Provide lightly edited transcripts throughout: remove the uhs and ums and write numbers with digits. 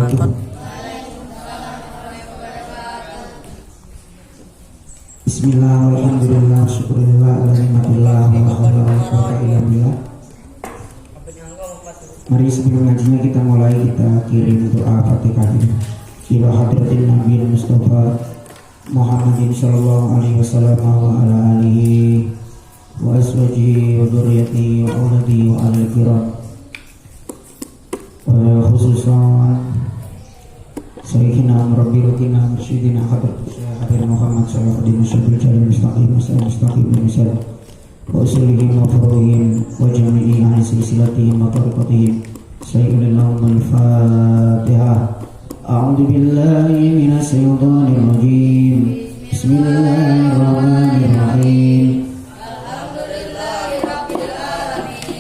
wabarakatuh. Bismillah, alhamdulillah, syukurillah, alhamdulillah, wa hawla wa quwwata illa billah. Mari sebelum ngajinya kita mulai, kita kirim doa Fatihah ila hadratin Nabi Mustafa Muhammadin sallallahu alaihi wasallam wa ala alihi wa azwajihi wa dzurriyyatihi wa auladihi wa alal kiram. Khususan Sayyidina Rabbi Rutina Mursyidina Hadir Muhammad sallallahu alaihi wasallam mustaqim misal wa usulihim wa furuhim wa jami'i ahli silsilatihim wa tariqatihim. Sayyidina al-Fatihah. A'udzu billahi minas syaitonir rajim. Bismillahirrahmanirrahim. Alhamdulillahirabbil alamin.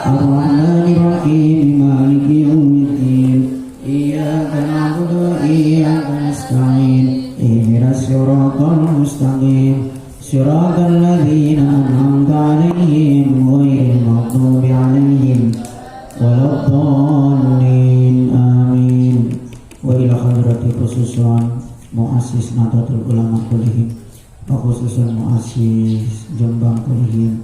Ar-Rahmanir Rahim. Maliki yaumiddin. Iyyaka na'budu wa iyyaka nasta'in. Ihdinas siratal mustaqim. Siratal ladzina an'amta 'alaihim ghairil maghdubi 'alaihim waladdallin. Amin. Wa ila hadrati khususan muassis Nahdlatul Ulama kullihim wa khususan muassis Jombang kullihim,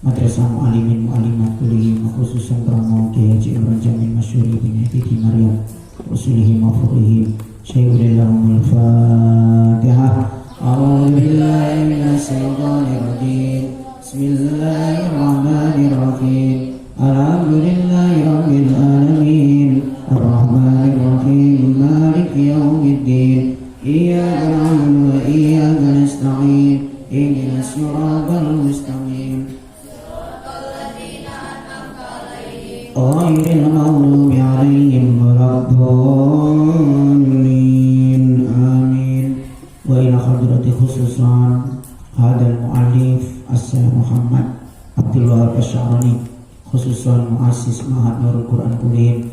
Madrasah Mu'allimin Mu'allimat kullihim, wa khususan Pramu Kiai Haji Imran Jamil Masyuri bin Titi Maryam usulihim wa furihim. Syai'ulillahumul Fatihah. A'udzu billahi minasy syaithanir rajim. Bismillahirrahmanirrahim. Alhamdulillahirabbil alamin. Ar-Rahmanir Rahim. Maliki yaumiddin. Iyyaka na'budu wa iyyaka nasta'in. Ihdinas siratal mustaqim. Siratal ladzina an'amta 'alaihim ghairil maghdubi 'alaihim waladdallin. Amin. Wa ila hadrati khususan hadal mu'allif As-Sayyid Muhammad Abdul Wahab Asy'arani, khususan muassis Ma'had Nurul Quran kullihim,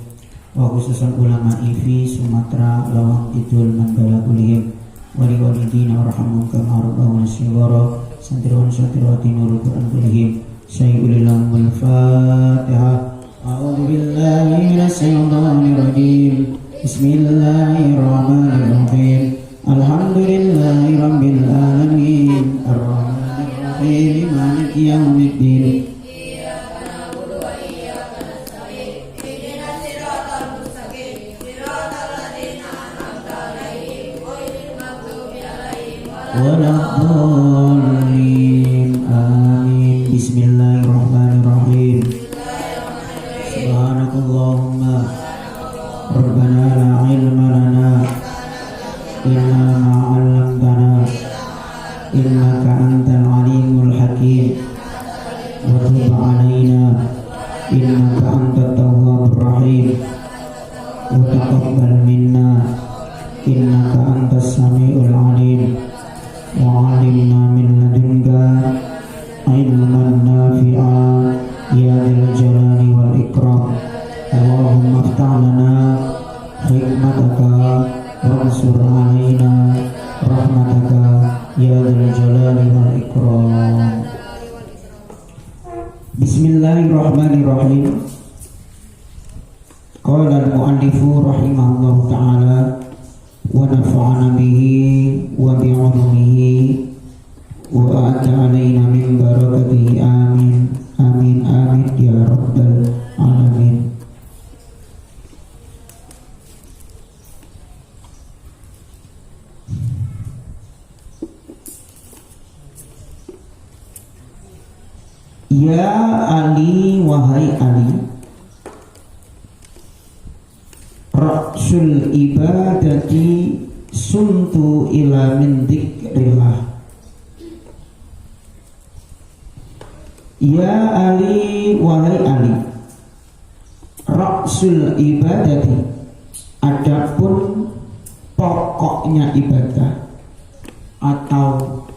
wa khususan ulama IFI Sumatera Lawang Kidul Mandala kullihim, wali walidina warhamhum kama rabbawna shighara, santriwan santriwati Nurul Quran kullihim. Sayyidul Fatihah. A'udzu billahi minasy syaithanir rajim. Bismillahirrahmanirrahim. Alhamdulillahirabbil alamin. Ar-Rahmanir Rahim. Maliki yaumiddin. Iyyaka na'budu wa iyyaka nasta'in. Ihdinas siratal mustaqim. Siratal ladzina an'amta 'alaihim ghairil maghdubi 'alaihim waladdallin. Amin. Bismillahirrahmanirrahim. Subhanakallahumma rabbana la ilma lana illa ma 'allamtana innaka antal alimul hakim wa tub 'alaina innaka antat tawwabur rahim wa taqabbal minna innaka antas samiul alim wa 'allimna min ladunka ilman nafi'a ya dzal jalali wal ikram. Allahumma iftah lana hikmataka wansur 'alaina rahmataka ya dzal jalali wal ikram. Bismillahirrahmanirrahim. Qala al-mu'allifu rahimahullahu ta'ala wa nafa'ana bihi wa bi'ulumihi wa a'adda 'alaina min barakatihi. Amin. Amin amin ya rabbal alamin. Ya Ali, wahai Ali, Ra'sul ibadati suntu ila min dzikrillah. Ya Ali, wahai Ali, Ra'sul ibadati, adapun pokoknya ibadah atau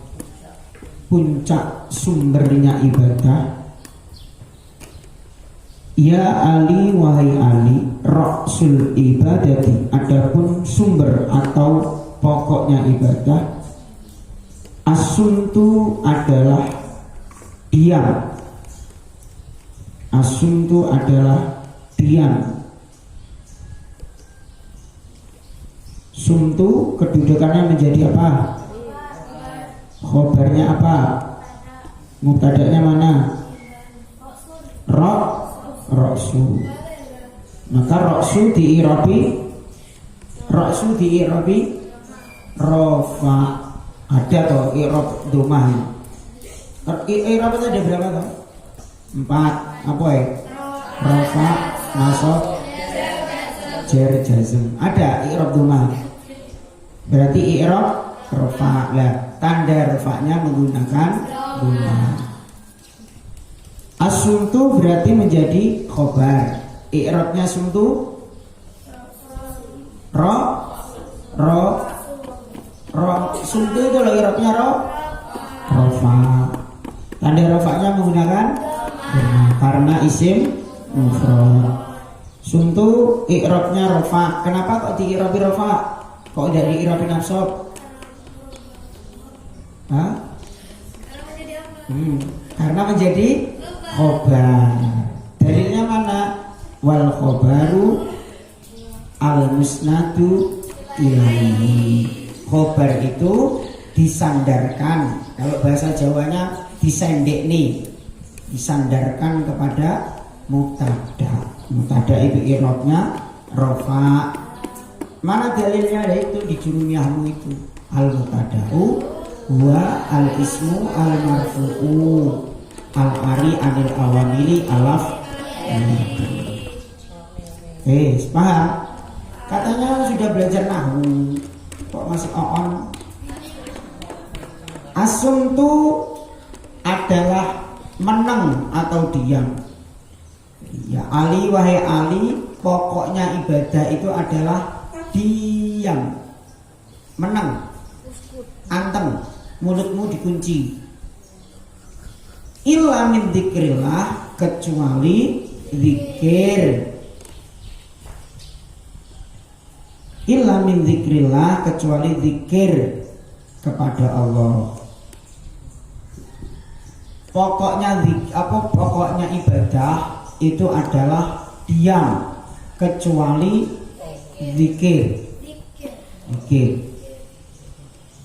puncak sumbernya ibadah. Ya Ali, wahai Ali, Ra'sul ibadati, adapun sumber atau pokoknya ibadah. Asuntu adalah diam. Asuntu adalah diam. Sumtu kedudukannya menjadi apa? Khobarnya apa? Mubtada'nya mana? Roksu. Maka roksu diirabi rofa. Ada toh i'rab domah. I'rab itu ada berapa toh? 4. Apa ya? Rofa, nasab, jar, jazm. Ada i'rab domah. Berarti i'rab rofa. Lah, tanda rofanya menggunakan domah. As-sumtu berarti menjadi khobar. I'rabnya sumtu sumtu itu loh i'rabnya rofa. Tanda rofanya menggunakan domah karena isim mufrad. Sumtu i'rabnya rofa. Kenapa kok di-i'rabi rofa? Kok tidak di-i'rabi nasab? Karena menjadi khobar. Dalilnya mana? Wal khobaru al musnadu ilaihi. Khobar itu disandarkan. Kalau bahasa Jawanya disendekni, disandarkan kepada mubtada. Mubtada itu i'rabnya rofa. Mana dalilnya? Itu di jurumiyahmu itu. Al mubtada'u wa al ismu al marfu'u al ari anil awamili alaf. Paham? Katanya sudah belajar nahwu kok masih on. Asumtu adalah menang atau diam. Ya Ali, wahai Ali, pokoknya ibadah itu adalah diam, menang, anteng, mulutmu dikunci. Illa min dzikrillah, kecuali zikir. Illa min dzikrillah, kecuali zikir kepada Allah. Pokoknya ibadah itu adalah diam, kecuali zikir.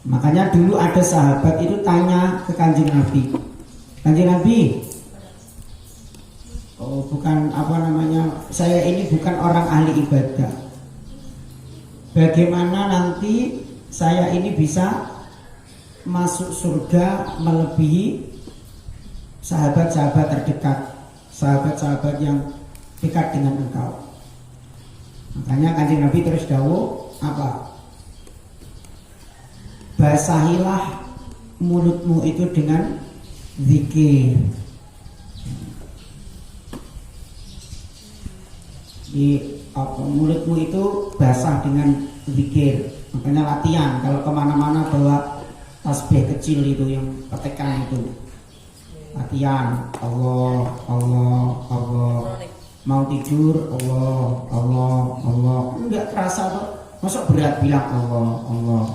Makanya dulu ada sahabat itu tanya ke Kanjeng Nabi. Kanjeng Nabi, saya ini bukan orang ahli ibadah. Bagaimana nanti saya ini bisa masuk surga melebihi sahabat-sahabat terdekat, sahabat-sahabat yang dekat dengan engkau? Makanya Kanjeng Nabi terus dawuh apa? Basahilah mulutmu itu dengan zikir. Mulutmu itu basah dengan zikir. Makanya latihan kalau kemana-mana bawa tasbih kecil itu yang ketekan itu. Latihan Allah, Allah, Allah. Mau tidur Allah. Enggak terasa kok. Masa berat bilang Allah.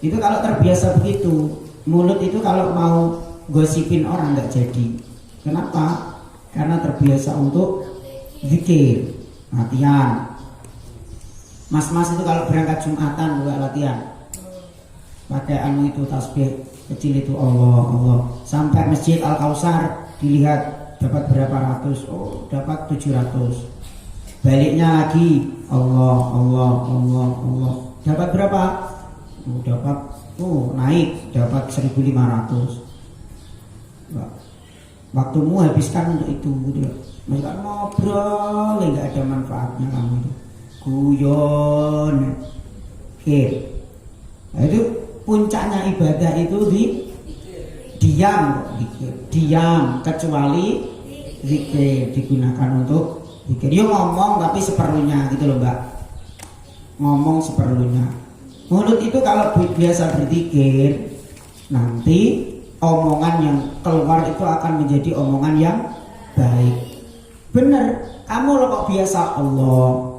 Itu kalau terbiasa begitu, mulut itu kalau mau gosipin orang enggak jadi. Kenapa? Karena terbiasa untuk zikir, latihan. Mas-mas itu kalau berangkat Jumatan juga latihan. Pakai itu tasbih kecil itu Allah. Sampai Masjid Al-Kausar dilihat dapat berapa ratus? Oh, dapat 700. Baliknya lagi Allah. Dapat berapa? Naik dapat 1.500. Waktumu habiskan untuk itu gitu. Mereka ngobrol nggak ada manfaatnya kamu itu. Guyon. Nah, itu puncaknya ibadah itu di diam kecuali zikir digunakan untuk zikir. Dia ngomong tapi seperlunya gitu loh Mbak. Ngomong seperlunya. Mulut itu kalau biasa berzikir, nanti omongan yang keluar itu akan menjadi omongan yang baik. Bener, kamu lo kok biasa Allah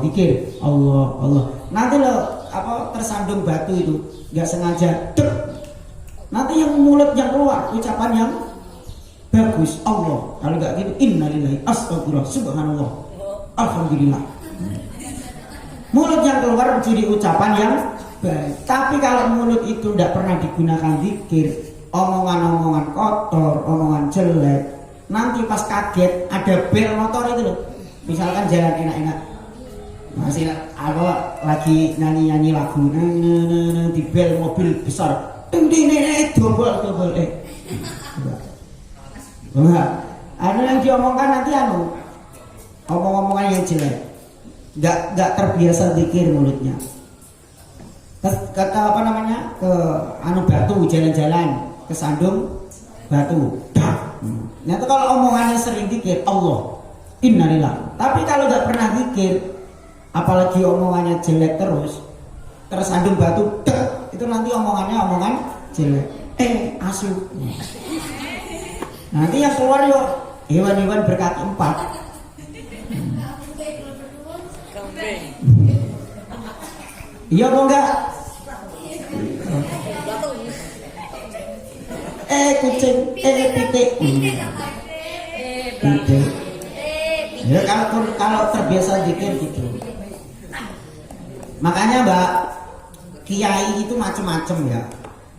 zikir Allah. Nanti lo tersandung batu itu nggak sengaja, nanti yang mulut yang keluar ucapan yang bagus Allah. Kalau nggak gitu innalillahi astagfirullah subhanallah. alhamdulillah. Mulut yang keluar ciri ucapan yang baik. Tapi kalau mulut itu tidak pernah digunakan zikir, omongan-omongan kotor, omongan jelek, nanti pas kaget ada bel motor itu loh. Misalkan jalan enak-enak, masih apa lagi nyanyi lagu, di bel mobil besar, dobel. Ada yang diomongkan nanti omong-omongan yang jelek, nggak terbiasa zikir mulutnya. Kata apa namanya, ke batu jalan-jalan kesandung batu. Nah itu kalau omongannya sering zikir Allah, innalillah. Tapi kalau nggak pernah zikir, apalagi omongannya jelek terus tersandung batu, itu nanti omongan jelek. Asu. Nanti yang keluar yuk hewan-hewan berkaki 4. Iya mau enggak? Kucing, pitik. Ya kalau terbiasa zikir gitu. Makanya Mbak, kiai itu macam-macam ya.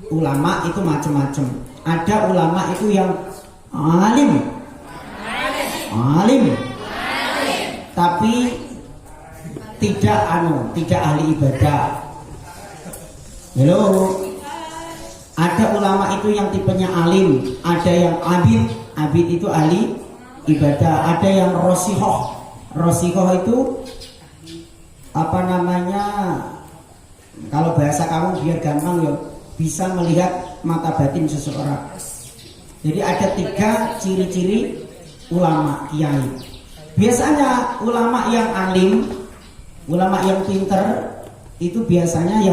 Ulama itu macam-macam. Ada ulama itu yang alim. Tapi tidak ahli ibadah. Halo. Ada ulama itu yang tipenya alim, ada yang abid itu ahli ibadah, ada yang rosihoh itu apa namanya, kalau bahasa kamu biar gampang ya, bisa melihat mata batin seseorang. Jadi ada 3 ciri-ciri ulama kiai. Biasanya ulama yang alim, ulama yang pinter itu biasanya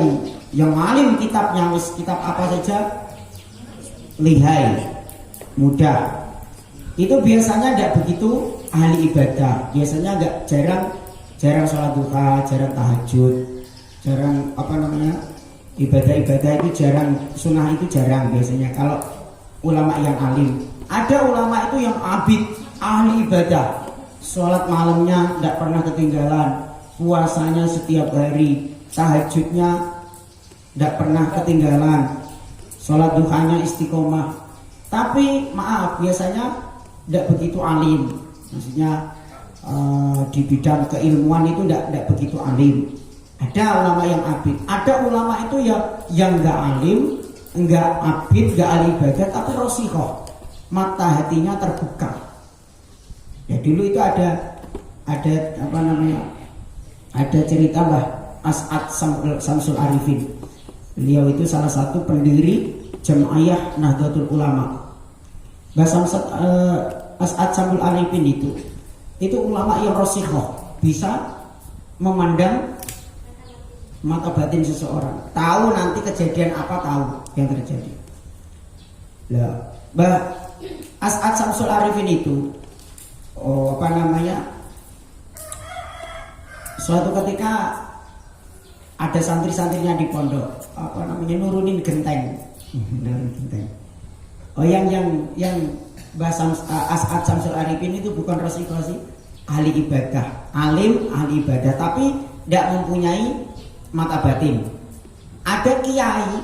yang alim kitabnya, kitab apa saja lihai, mudah. Itu biasanya tidak begitu ahli ibadah. Biasanya jarang sholat duha, jarang tahajud, jarang apa namanya, ibadah-ibadah itu jarang, sunnah itu jarang biasanya kalau ulama yang alim. Ada ulama itu yang abid, ahli ibadah, sholat malamnya tidak pernah ketinggalan, puasanya setiap hari, tahajudnya tidak pernah ketinggalan, sholat duhanya istiqomah. Tapi maaf, biasanya tidak begitu alim. Maksudnya di bidang keilmuan itu tidak begitu alim. Ada ulama yang abid, ada ulama itu yang nggak alim, nggak abid, nggak ahli ibadah, tapi rosikoh, mata hatinya terbuka. Ya dulu itu ada apa namanya, ada cerita Mbah As'ad Samsul Arifin. Beliau itu salah satu pendiri Jamaiyah Nahdlatul Ulama. Mbah As'ad Samsul Arifin itu ulama yang rosikoh, bisa memandang mata batin seseorang, tahu nanti kejadian apa, tahu yang terjadi. Lah, Mbah As'ad Samsul Arifin itu apa namanya, suatu ketika ada santri-santrinya di pondok, apa namanya, nurunin genteng. Oh yang Mbah As'ad Samsul Arifin itu bukan rosikoh sih, ahli ibadah, alim, ahli ibadah, tapi tidak mempunyai mata batin. Ada kiai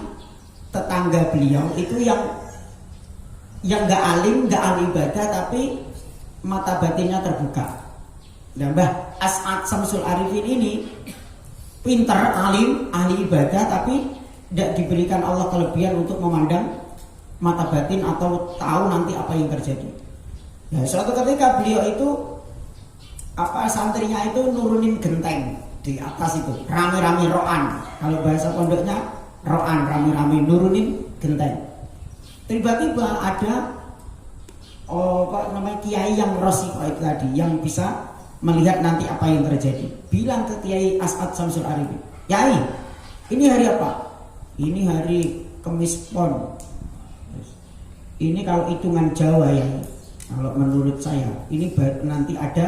tetangga beliau itu yang nggak alim, nggak ahli ibadah, tapi mata batinnya terbuka. Dan Mbah As'ad Samsul Arifin ini pinter, alim, ahli ibadah, tapi tidak diberikan Allah kelebihan untuk memandang mata batin atau tahu nanti apa yang terjadi. Ya, suatu ketika beliau itu santrinya itu nurunin genteng di atas itu, rame-rame ro'an. Kalau bahasa pondoknya ro'an, rame-rame nurunin genteng. Tiba-tiba ada apa namanya, kiai yang rosikoh itu tadi, yang bisa melihat nanti apa yang terjadi. Bilang ke Kiai As'ad Samsul Arifin, "Kiai, ini hari apa?" "Ini hari Kemis Pon." "Ini kalau hitungan Jawa ya, kalau menurut saya ini nanti ada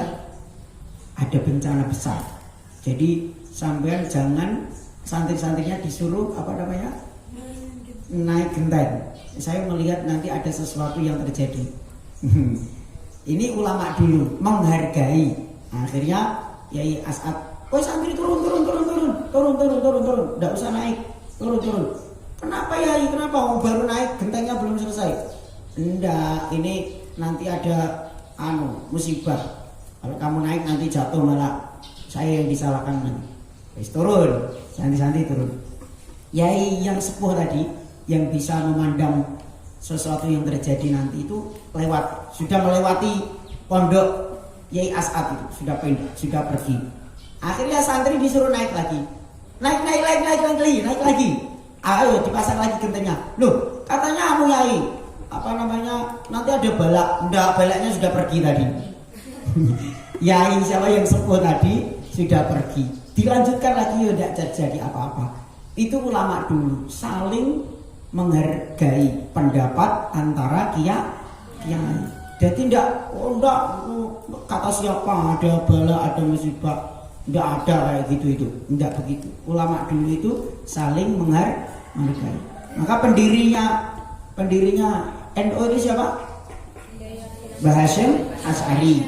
bencana besar. Jadi sampean jangan, santri-santrinya disuruh apa namanya, naik genteng. Saya melihat nanti ada sesuatu yang terjadi." Ini ulama dulu menghargai Akhirnya Kiai As'ad, "Woi santri turun, enggak usah naik, turun. Kenapa Yai? Kenapa? Oh, baru naik, gentengnya belum selesai." "Enggak, ini nanti ada musibah. Kalau kamu naik nanti jatuh malah saya yang disalahkan nanti." Wis turun, santri-santri turun. Yai yang sepuh tadi yang bisa memandang sesuatu yang terjadi nanti itu sudah melewati pondok Yai As'ad itu, sudah pergi. Akhirnya santri disuruh naik lagi. Naik lagi. Ayo dipasang lagi gentengnya. Loh, katanya Yai, nanti ada balak. Enggak, balaknya sudah pergi tadi. Yai siapa yang sepuh tadi sudah pergi. Dilanjutkan lagi, tidak terjadi apa-apa. Itu ulama dulu saling menghargai pendapat antara kiai. Jadi enggak kata siapa ada bala, ada musibah, enggak ada kayak gitu itu. Enggak begitu. Ulama dulu itu saling menghargai. Maka pendirinya NU itu siapa? Mbah Hasyim Asy'ari.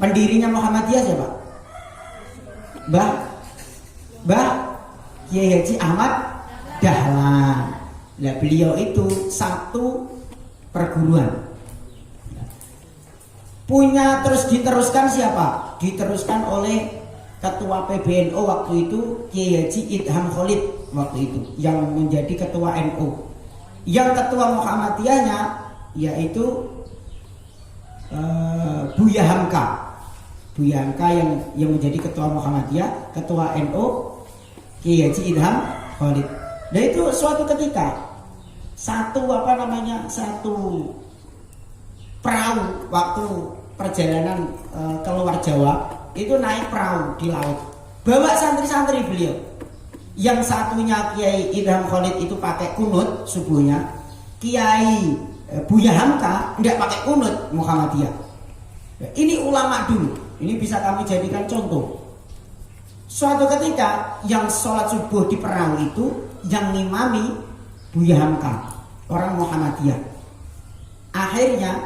Pendirinya Muhammadiyah siapa? Mbah Kiai Haji Ahmad Dahlan. Nah, beliau itu satu perguruan. Punya diteruskan siapa? Diteruskan oleh ketua PBNU waktu itu Kiai Haji Idham Khalid waktu itu yang menjadi ketua NU. Yang ketua Muhammadiyahnya yaitu Buya Hamka. Buya Hamka yang menjadi ketua Muhammadiyah, ketua NU Kiai Haji Idham Khalid. Nah itu suatu ketika satu perahu waktu perjalanan keluar Jawa itu naik perahu di laut, bawa santri-santri beliau. Yang satunya Kiai Idham Khalid itu pakai kunut subuhnya, Kiai Buya Hamka tidak pakai kunut Muhammadiyah. Ini ulama dulu, ini bisa kami jadikan contoh. Suatu ketika yang sholat subuh di perahu itu yang ngimami Buya Hamka, orang Muhammadiyah. Akhirnya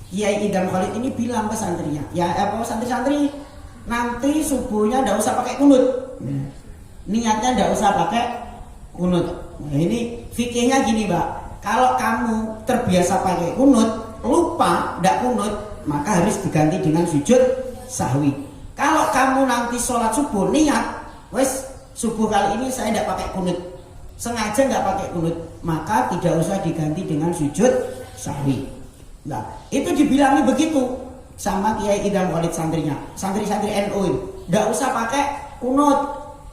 Kiai Idham Khalid ini bilang ke santrinya, santri-santri nanti subuhnya tidak usah pakai kunut. Niatnya tidak usah pakai kunut. Nah, ini fikihnya gini, Mbak. Kalau kamu terbiasa pakai kunut, lupa tidak kunut, maka harus diganti dengan sujud sahwi. Kalau kamu nanti sholat subuh niat, subuh kali ini saya tidak pakai kunut, sengaja nggak pakai kunut, maka tidak usah diganti dengan sujud sahwi. Nah, itu dibilangi begitu sama Kiai Idham Khalid santrinya, santri-santri NU itu, tidak usah pakai kunut.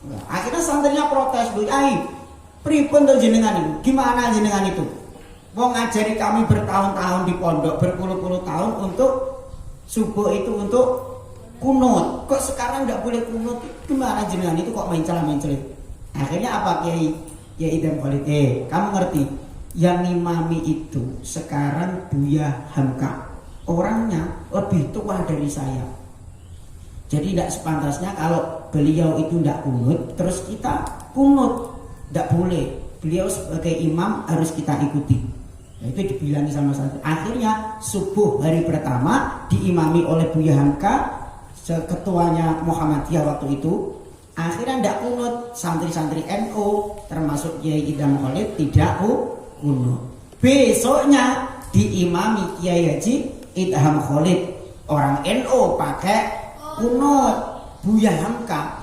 Nah, akhirnya santrinya protes, pripun tuh jenengan itu? Gimana jenengan itu? Mau ngajari kami bertahun-tahun di pondok, berpuluh-puluh tahun untuk subuh itu untuk kunut. Kok sekarang nggak boleh kunut? Gimana jenengan itu kok mencela-mencela? Akhirnya apa Kiai Idham Khalid? Kamu ngerti? Yang ngimami itu sekarang Buya Hamka. Orangnya lebih tua dari saya. Jadi tidak sepantasnya kalau beliau itu tidak kunut, terus kita kunut. Tidak boleh. Beliau sebagai imam harus kita ikuti. Nah, itu dibilangi sama santri. Akhirnya subuh hari pertama diimami oleh Buya Hamka, ketuanya Muhammadiyah waktu itu. Akhirnya tidak kunut. Santri-santri NU termasuk Kiai Idham Khalid tidak kunut. Besoknya diimami Kiai Haji Idham Khalid, orang NU pakai kunut. Buya Hamka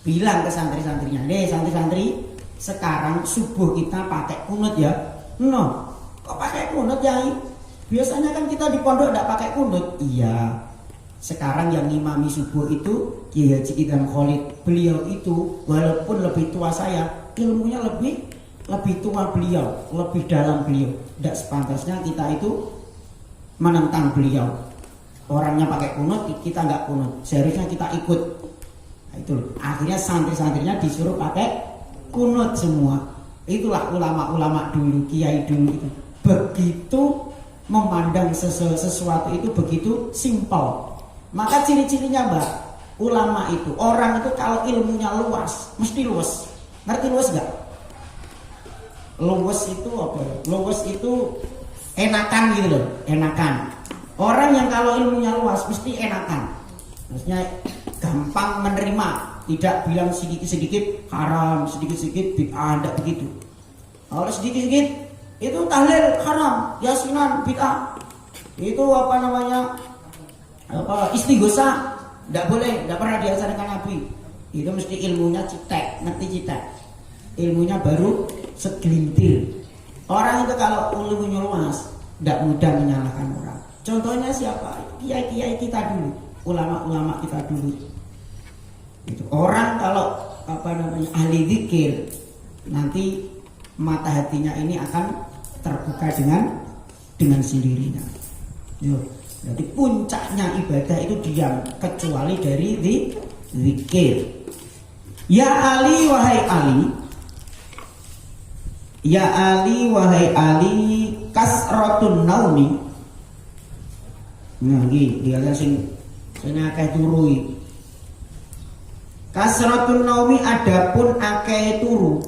bilang ke santri-santrinya, santri-santri, sekarang subuh kita pakai kunut ya. No, kok pakai kunut ya? Biasanya kan kita di pondok tidak pakai kunut. Iya, sekarang yang ngimami subuh itu Kiai Haji Idham Khalid. Beliau itu walaupun lebih tua saya, ilmunya lebih tua beliau, lebih dalam beliau. Tidak sepantasnya kita itu menentang beliau. Orangnya pakai kunut, kita nggak kunut. Seharusnya kita ikut. Nah, itu akhirnya santri-santrinya disuruh pakai kunut semua. Itulah ulama-ulama dulu, kiai dulu itu. Begitu memandang sesuatu itu begitu simpel. Maka ciri-cirinya, Mbak, ulama itu, orang itu kalau ilmunya luas, mesti luas. Ngerti luas nggak? Luas itu apa? Luas itu enakan gitu loh, enakan. Orang yang kalau ilmunya luas mesti enakan. Maksudnya gampang menerima, tidak bilang sedikit-sedikit haram, sedikit-sedikit bid'ah, tidak begitu. Kalau sedikit-sedikit itu tahlil haram, yasinan bid'ah. Itu istighosah, tidak boleh, tidak pernah diajarkan Nabi. Itu mesti ilmunya cetek, ngerti cetek. Ilmunya baru segelintir. Orang itu kalau ilmunya luas, tidak mudah menyalahkan orang. Contohnya siapa? Kiai-kiai kita dulu, ulama-ulama kita dulu. Itu orang kalau ahli zikir, nanti mata hatinya ini akan terbuka dengan sendirinya. Jadi puncaknya ibadah itu diam, kecuali dari zikir. Ya Ali wahai Ali, ya Ali wahai Ali, kasratun naumi. Nah iki dia sing akeh turui. Kasratun naumi adapun akeh turu.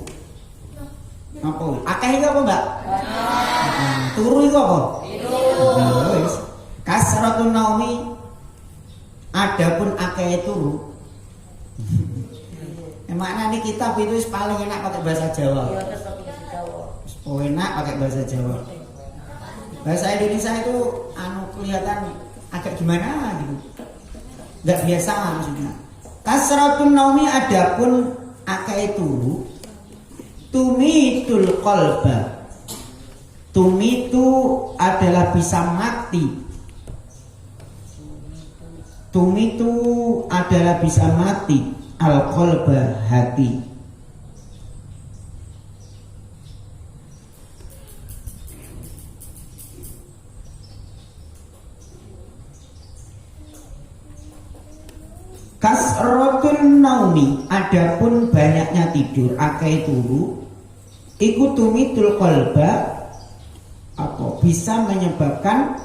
Apa? Akeh itu apa enggak? Turu itu apa? Wis. Kasratun naumi adapun akeh turu. Makna ini kitab itu paling enak pakai bahasa Jawa. Enak pakai bahasa Jawa. Bahasa Indonesia itu kelihatan agak gimana gitu. Enggak biasa maksudnya. Kasratun naumi adapun akeh turu. Tumitul qalba. Tumitu adalah bisa mati. Tumitu adalah bisa mati. Al-qalba hati. Kasratun naumi adapun banyaknya tidur akeh turu iku tumitul qalba apa bisa menyebabkan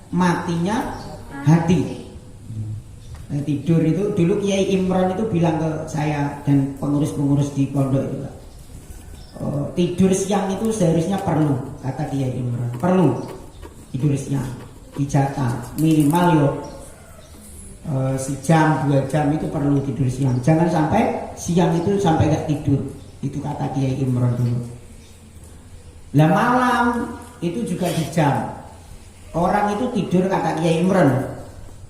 matinya hati. Nah, tidur itu dulu Kiai Imron itu bilang ke saya dan pengurus-pengurus di pondok itu, tidur siang itu seharusnya perlu, kata Kiai Imron, perlu tidur siang, dijatah minimal yo sejam 2 jam itu perlu tidur siang, jangan sampai siang itu sampai gak tidur, itu kata Kiai Imron dulu. Lah malam itu juga di jam, orang itu tidur kata Kiai Imron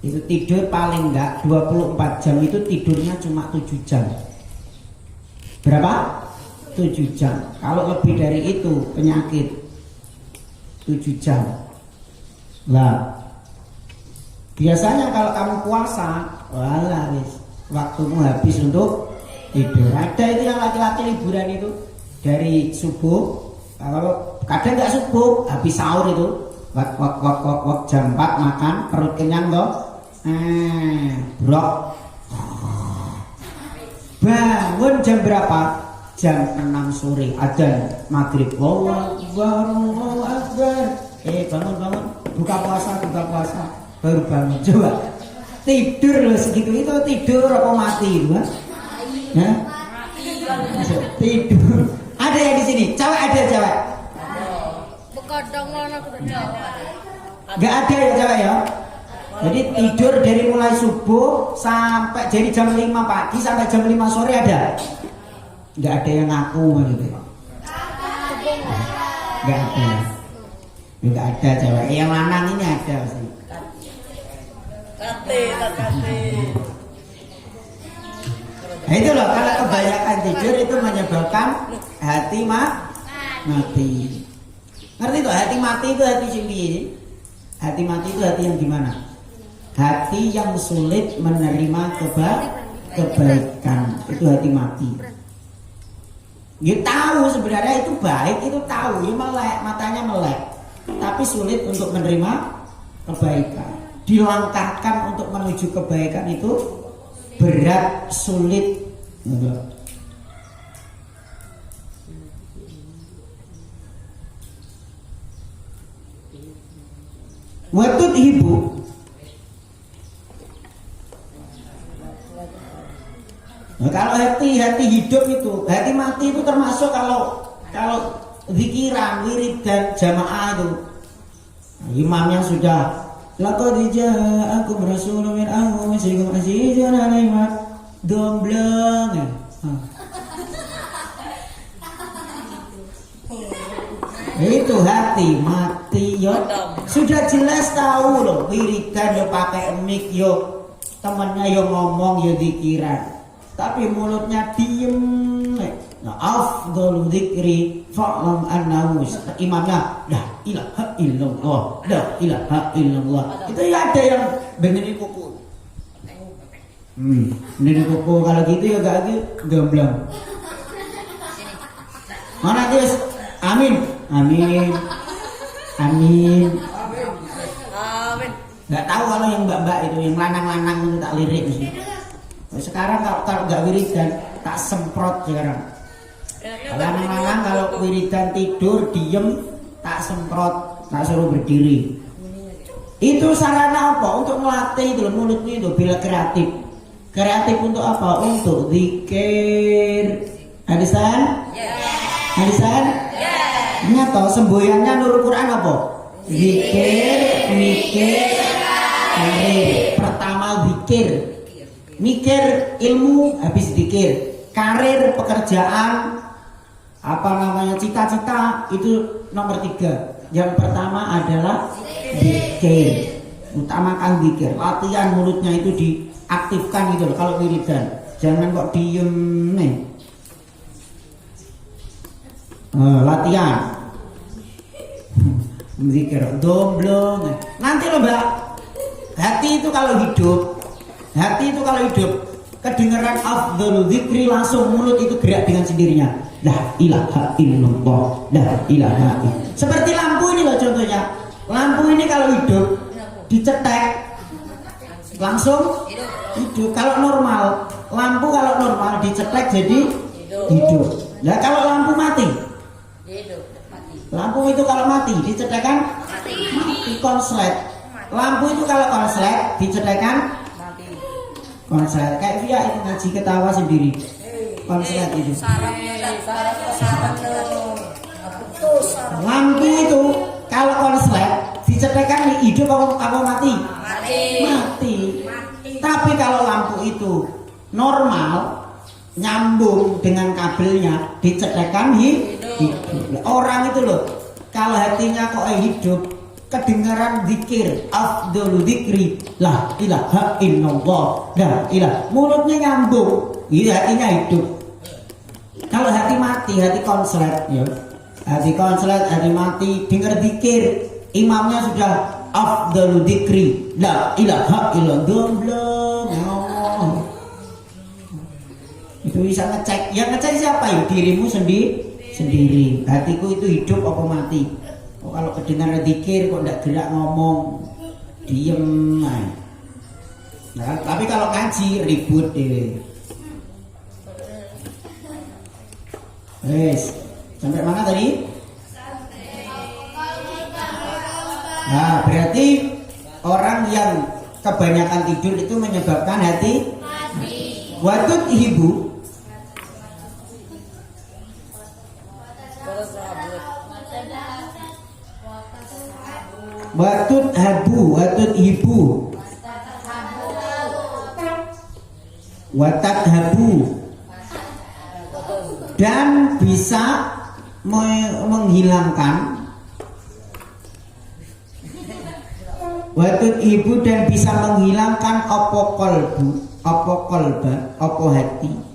itu tidur paling enggak 24 jam itu tidurnya cuma 7 jam. Berapa? 7 jam. Kalau lebih dari itu penyakit 7 jam. Lah biasanya kalau kamu puasa, walah wis waktumu habis untuk tidur. Ada itu yang laki-laki liburan itu dari subuh, kalau kadang enggak subuh, habis sahur itu wak jam 4 makan, perut kenyang toh. Brok. Bangun jam berapa? Jam 6 sore adzan maghrib. Allahu Akbar, Allahu Akbar. Bangun. Buka puasa. Baru bangun. Coba. Tidur loh segitu itu tidur apa mati itu? Hah? Tidur. Ada ya di sini? Cewek ada cewek? Begadang mana kerja? Enggak ada ya cewek ya? Jadi tidur dari mulai subuh sampai jadi jam 5 pagi sampai jam 5 sore ada? Enggak ada yang ngaku maksudnya. Enggak ada. Enggak ada cewek. Yang lanang ini ada sih. Kate. Nah itu loh, kalau kebanyakan tidur itu menyebabkan hati mati. Ngerti tuh, hati mati itu hati sini. Hati mati itu hati yang gimana? Hati yang sulit menerima kebaikan, itu hati mati. Dia tahu sebenarnya itu baik, itu tahu, dia melek, matanya melek, tapi sulit untuk menerima kebaikan. Dilangkahkan untuk menuju kebaikan itu berat, sulit. Watut ibu. Nah, kalau hati hidup itu, hati mati itu termasuk kalau zikiran, wirid dan jamaah itu. Nah, imamnya sudah laqad ja'akum rasulun min Assalamualaikum azizun alaimat dombleng. Itu hati mati yo. Sudah jelas tahu loh, wiridan yo pakai mic yo, temennya yo ngomong yo dikiran, tapi mulutnya diem. Nah, afdhalu dzikri fa'lam annahu, imamnya la ilaha illallah, la ilaha illallah. Itu ya ada yang benerin kuku. Benerin kuku kalau gitu ya gak gitu gamblang. Mana terus? Amin. Amin. Amin. Amin. Nggak tahu kalau yang mbak-mbak itu, yang lanang-lanang itu tak lirik sih. Sekarang kalau nggak wiridan tak semprot sekarang. Lanang-lanang kalau wiridan tidur diem tak semprot, tak suruh berdiri. Itu sarana apa? Untuk melatih itu mulutnya itu bila kreatif. Kreatif untuk apa? Untuk zikir. Hadisan? Hadisan? Nyata semboyannya Nurul Quran apa? Zikir, mikir, karir. Pertama zikir, mikir ilmu, habis zikir. Karir, pekerjaan, apa namanya, cita-cita, itu nomor 3. Yang pertama adalah zikir. Utamakan zikir. Latihan mulutnya itu diaktifkan gitu loh kalau wiridan. Jangan kok diem nih. Latihan zikir domblong. Nanti loh mbak, hati itu kalau hidup kedengeran afdhalu dzikri, langsung mulut itu gerak dengan sendirinya. La ilaha illallah, la ilaha illallah. Seperti lampu ini loh contohnya. Lampu ini kalau hidup dicetek langsung hidup. Kalau normal, lampu kalau normal dicetek jadi hidup. Nah kalau lampu mati, lampu itu kalau mati dicetekan mati konslet. Lampu itu kalau konslet dicetekan konslet. Kayak Via itu ngaji ketawa sendiri. Konslet itu. Lampu itu kalau konslet dicetekan hidup apa mati? Mati. Tapi kalau lampu itu normal, nyambung dengan kabelnya, dicetekan hidup. Orang itu loh, kalau hatinya kok hidup, kedengaran zikir, afdhalu dzikri, la ilaha illallah, la ilah, mulutnya nyambung, hatinya hidup. Kalau hati mati, hati konslet, ya. Hati konslet, hati mati, dengar zikir, imamnya sudah afdhalu dzikri, la ilaha illallah. Itu bisa ngecek. Yang ngecek siapa ya? Dirimu sendiri. Hatiku itu hidup apa mati? Oh, kalau kedengaran zikir kok ndak gerak ngomong, diem. Nah, tapi kalau ngaji ribut deh. Sampai mana tadi? Nah, berarti orang yang kebanyakan tidur itu menyebabkan hati watut ibu. Watut habu, watut ibu, watat habu, dan bisa menghilangkan watut ibu, dan bisa menghilangkan opo kolbu, opo kolba, opo hati.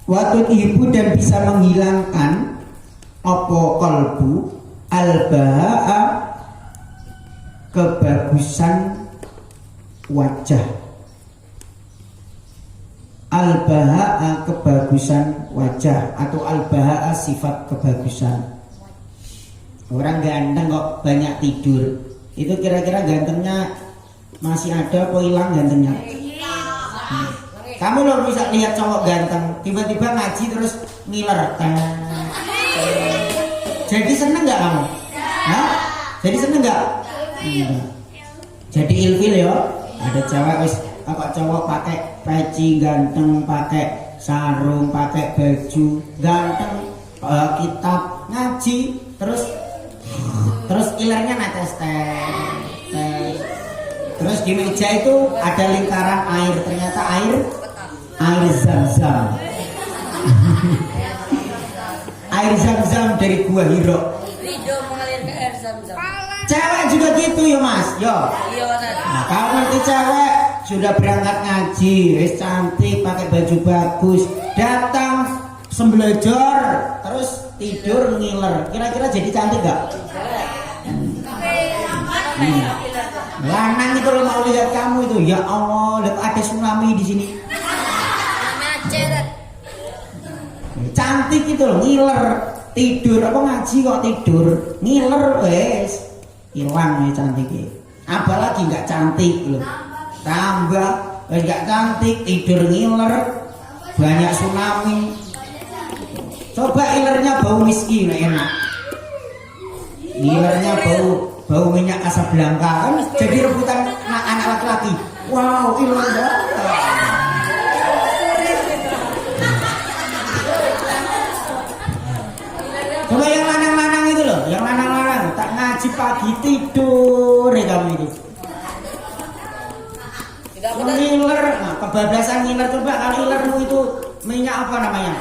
Watut ibu, dan bisa menghilangkan opo kolbu, al-baha'a, kebagusan wajah. Al-baha'a, kebagusan wajah, atau al-baha'a, sifat kebagusan. Orang ganteng kok banyak tidur, itu kira-kira gantengnya masih ada apa hilang gantengnya? Kamu loh bisa lihat cowok ganteng, tiba-tiba ngaji terus ngiler. Jadi seneng nggak kamu? Hah? Jadi seneng nggak? Jadi ilfil ya. Ada cewek wis, apa cowok pakai peci ganteng, pakai sarung, pakai baju ganteng, kitab ngaji, terus ilernya netes tes. Terus di meja itu ada lingkaran air, ternyata air zam-zam. Air zam-zam dari gua Hiro. Ridho mengalir ke air zam-zam. Cewek juga gitu ya mas, yo. Iya Nah, kalau nanti cewek sudah berangkat ngaji, wis cantik, pakai baju bagus, datang sembelajor, terus tidur ngiler. Kira-kira jadi cantik gak? Lanang itu lo mau lihat kamu itu, ya Allah, lihat ada tsunami di sini. Cantik itu loh, ngiler, tidur apa ngaji kok tidur, ngiler wes, hilang ya cantiknya. Apalagi nggak cantik loh, tambah nggak cantik, tidur ngiler, banyak tsunami. Coba ilernya bau whisky, enak. Ngilernya bau minyak Casablanca kan jadi rebutan anak laki-laki. Wow, iler banget. Coba yang lanang-lanang itu loh, yang lanang-lanang tak ngaji pagi tidur ya kamu itu. Ngiler, nah kebablasan ngiler. Coba kalau ilermu itu minyak apa namanya?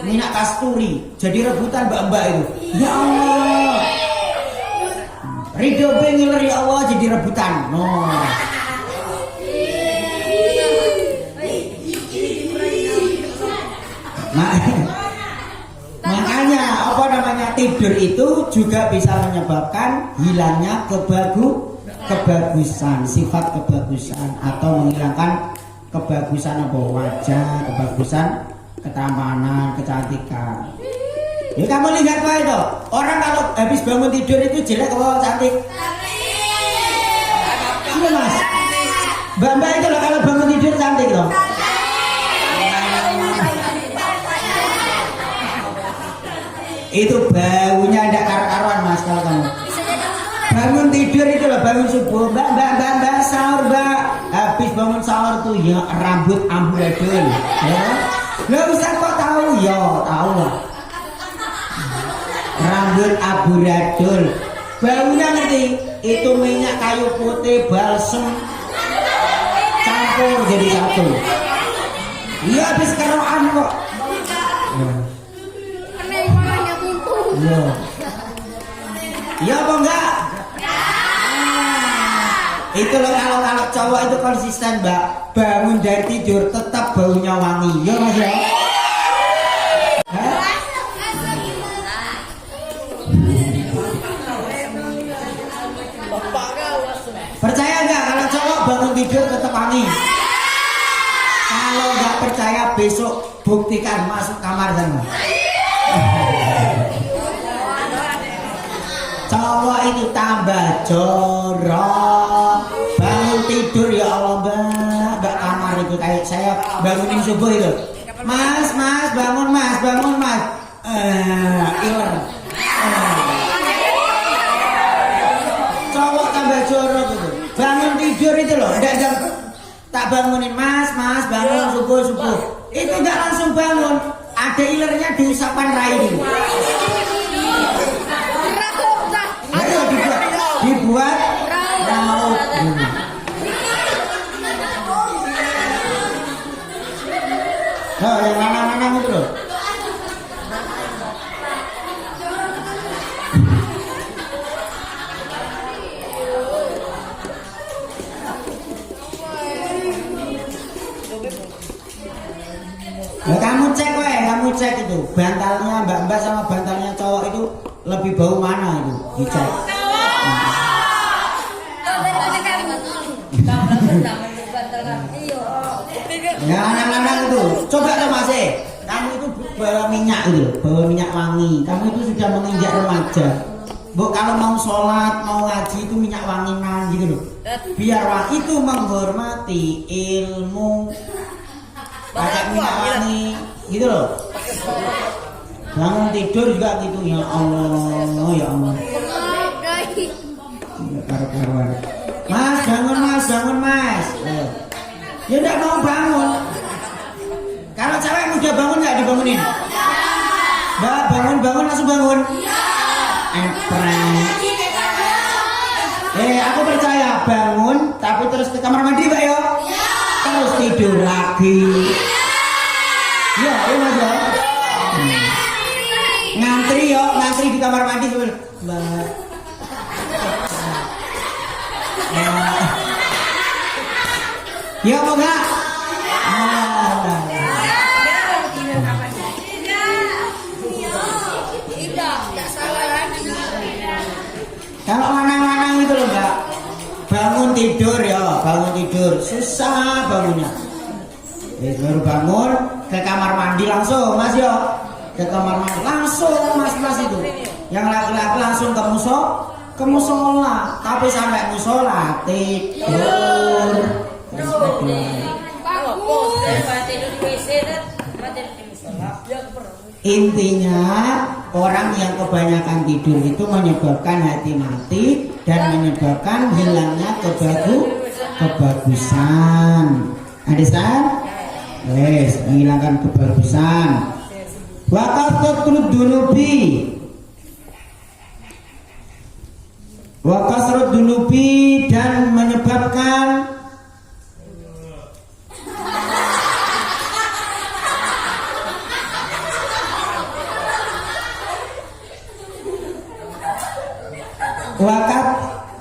Minyak kasturi. Jadi rebutan mbak-mbak itu. Ya Allah. Ridho ngiler ya Allah jadi rebutan. No. Makanya apa namanya tidur itu juga bisa menyebabkan hilangnya kebagusan, sifat kebagusan atau menghilangkan kebagusan apa wajah, kebagusan ketampanan, kecantikan. Ya kamu lihat apa itu? Orang kalau habis bangun tidur itu jelek apa cantik? Iya mas. Mbak itu loh kalau bangun tidur cantik loh. Itu baunya tidak karu-karuan mas kalau kamu bangun tidur itu loh, bangun subuh, mbak sahur mbak, habis bangun sahur tuh ya rambut amburadul ya. Lah Ustaz kok tahu? Ya tahu lah, rambut amburadul, baunya ngerti? Itu minyak kayu putih balsem campur jadi satu. Iya habis keroan kok. Iya. Iya apa enggak? Itu loh kalau cowok itu konsisten mbak, bangun dari tidur tetap baunya wangi. Ya mas ya. Percaya enggak kalau cowok bangun tidur tetap wangi? Kalau enggak percaya besok buktikan, masuk kamar sana. Cowok itu tambah jorok, bangun tidur ya Allah mbak kamar itu kayak saya bangunin subuh itu, mas bangun mas, iler. Cowok tambah jorok itu, bangun tidur itu loh, enggak tak bangunin mas bangun subuh itu enggak langsung bangun, ada ilernya di usapan rai ini. Dibuat raut. Nah, yang lanang-lanang itu loh. Nah, kamu cek itu bantalnya mbak sama bantalnya cowok itu lebih bau mana itu, dicek. Ya anak-anak itu, coba tuh mas kamu itu bawa minyak itu, bawa minyak wangi. Kamu itu sudah menginjak remaja. Bu kalau mau sholat, mau ngaji itu minyak wanginan gitu loh. Biar wangi itu menghormati ilmu. Pakai minyak wangi, gitu loh. Bangun tidur juga gitu, ya Allah, ya Allah. Mas bangun mas. Ya enggak mau bangun. Kalau cewek muda bangun enggak dibangunin? Mbak, bangun langsung bangun. Epret. Aku percaya bangun, tapi terus ke kamar mandi Mbak ya. Terus tidur lagi. Ya, Mas ya. Ngantri di kamar mandi Mbak. Ya apa enggak? Kalau lanang-lanang itu loh Mbak, bangun tidur susah bangunnya. Baru bangun ke kamar mandi langsung Mas yo, ke kamar mandi langsung mas itu. Yang laki-laki langsung ke musola, tapi sampai musola tidur. Intinya orang yang kebanyakan tidur itu menyebabkan hati mati dan menyebabkan hilangnya kebagusan. Understand? Yes, menghilangkan kebagusan. Waqasrut dunubi dan menyebabkan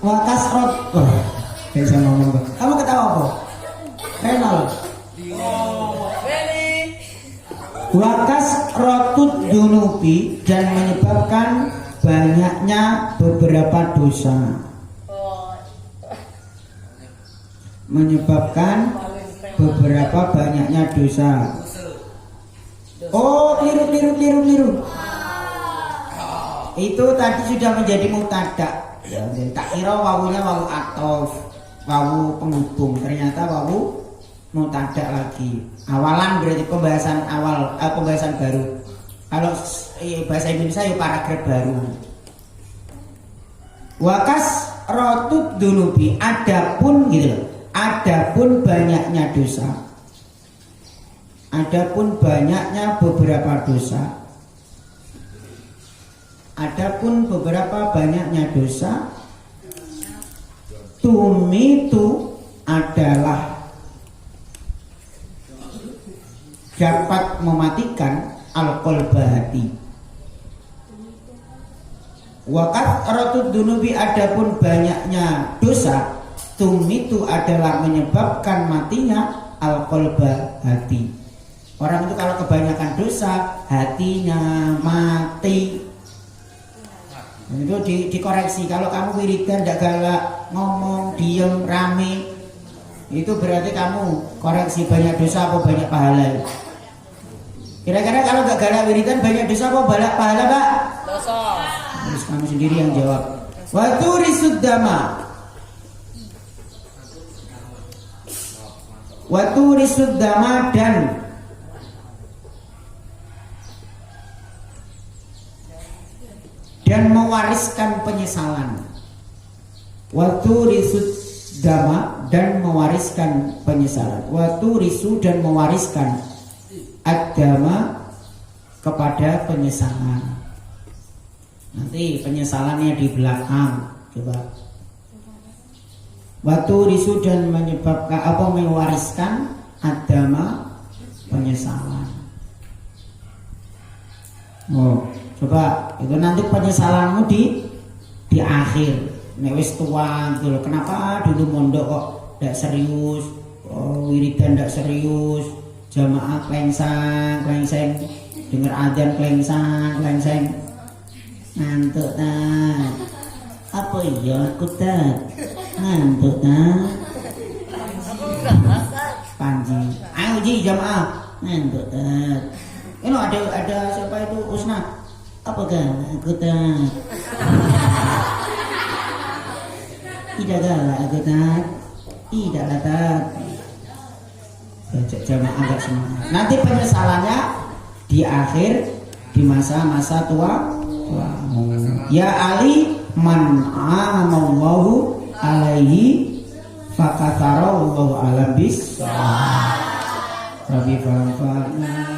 wakasrot. Bisa ngomong Bang. Kamu ketawa apa? Kenal. Wakasrotut dunubi dan menyebabkan banyaknya beberapa dosa. Menyebabkan beberapa banyaknya dosa. Oh, keliru. Itu tadi sudah menjadi mutada. Ya, tak kira wawunya wawu atof, wawu penghubung. Ternyata wawu mutada lagi. Awalan berarti pembahasan awal, pembahasan baru. Kalau bahasa Indonesia ya paragraf baru. Wakas rotut dunubi, adapun gitu loh. Adapun banyaknya dosa. Adapun banyaknya beberapa dosa. Adapun beberapa banyaknya dosa, tumitu adalah dapat mematikan al-qalba hati. Wakat rotut dunubi, adapun banyaknya dosa, tumitu adalah menyebabkan matinya al-qalba hati. Orang itu kalau kebanyakan dosa, hatinya mati. Itu dikoreksi. Kalau kamu wiridan tidak galak, ngomong, diem, rame, itu berarti kamu koreksi banyak dosa apa banyak pahala. Kira-kira kalau gak galak wiridan banyak dosa apa banyak pahala Pak? Dosa. Terus kamu sendiri yang jawab. Watu risuddama dan mewariskan penyesalan. Watu risudama dan mewariskan penyesalan. Watu risu dan mewariskan adama kepada penyesalan. Nanti penyesalannya di belakang. Coba. Watu risu dan menyebabkan apa mewariskan adama penyesalan. Oh. Coba itu nanti penyesalanmu di akhir. Nek wis tua gitu loh. Kenapa dulu mondok kok ndak serius? Wiridan ndak serius. Jamaah klengsang, dengar adzan klengsang. Ngantuk tak? Apa iya aku tak? Ngantuk tak? Panji. Ayo Ji jamaah. Ngantuk tak? Ini ada siapa itu Usna? Apakah aku tak? Tidak galak aku tak? Tidaklah tak. Jamaah agak semangat. Nanti penyesalannya di akhir, di masa-masa tua. Ya Ali man amallahu alaihi fakathara wallahu alam bis. Rabbi fa'alna